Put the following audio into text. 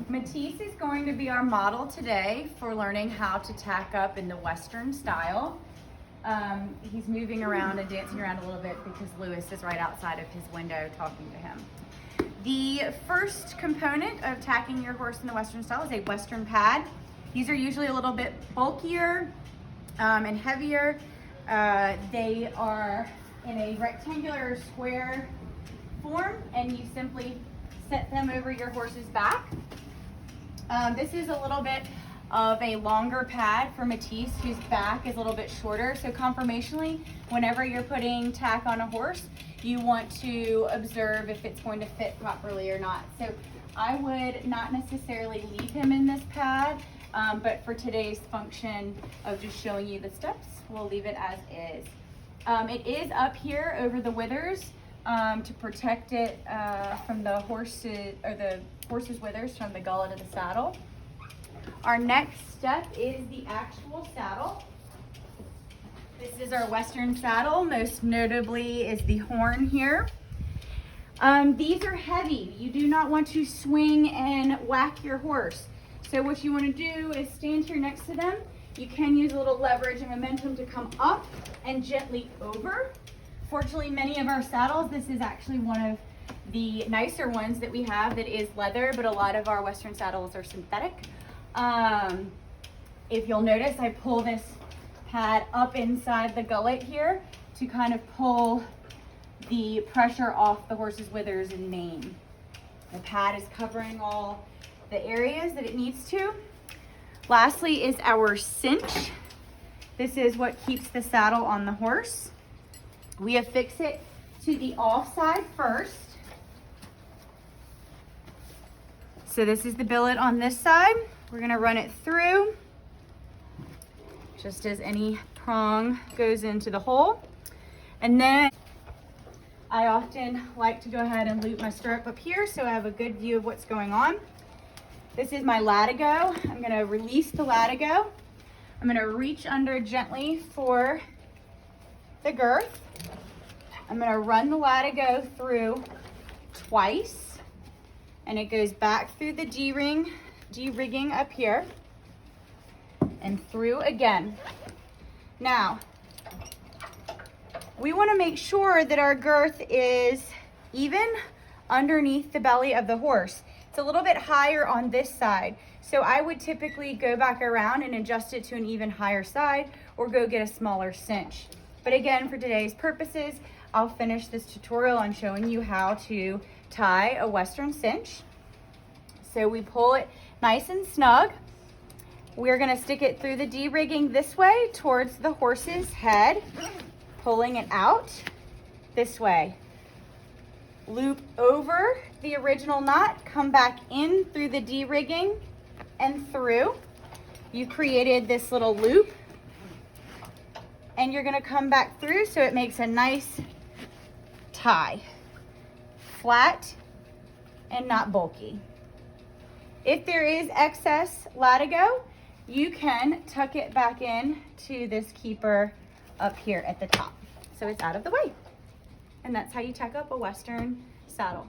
Matisse is going to be our model today for learning how to tack up in the Western style. He's moving around and dancing around a little bit because Lewis is right outside of his window talking to him. The first component of tacking your horse in the Western style is a Western pad. These are usually a little bit bulkier and heavier. They are in a rectangular square form, and you simply set them over your horse's back. This is a little bit of a longer pad for Matisse, whose back is a little bit shorter. So conformationally, whenever you're putting tack on a horse, you want to observe if it's going to fit properly or not. So I would not necessarily leave him in this pad, but for today's function of just showing you the steps, we'll leave it as is. It is up here over the withers to protect it from the horse's withers from the gullet of the saddle. Our next step is the actual saddle. This is our Western saddle. Most notably is the horn here. These are heavy. You do not want to swing and whack your horse. So what you want to do is stand here next to them. You can use a little leverage and momentum to come up and gently over. Fortunately, many of our saddles, this is actually one of the nicer ones that we have that is leather, but a lot of our Western saddles are synthetic. If you'll notice, I pull this pad up inside the gullet here to kind of pull the pressure off the horse's withers and mane. The pad is covering all the areas that it needs to. Lastly is our cinch. This is what keeps the saddle on the horse. We affix it to the off side first. So this is the billet on this side. We're gonna run it through, just as any prong goes into the hole. And then I often like to go ahead and loop my stirrup up here so I have a good view of what's going on. This is my latigo. I'm gonna release the latigo. I'm gonna reach under gently for the girth. I'm gonna run the latigo through twice, and it goes back through the D-rigging up here and through again. Now, we wanna make sure that our girth is even underneath the belly of the horse. It's a little bit higher on this side. So I would typically go back around and adjust it to an even higher side or go get a smaller cinch. But again, for today's purposes, I'll finish this tutorial on showing you how to tie a Western cinch. So we pull it nice and snug. We're gonna stick it through the D-rigging this way towards the horse's head, pulling it out this way. Loop over the original knot, come back in through the D-rigging and through. You created this little loop, and you're gonna come back through so it makes a nice tie. Flat and not bulky. If there is excess latigo, you can tuck it back in to this keeper up here at the top so it's out of the way. And that's how you tack up a Western saddle.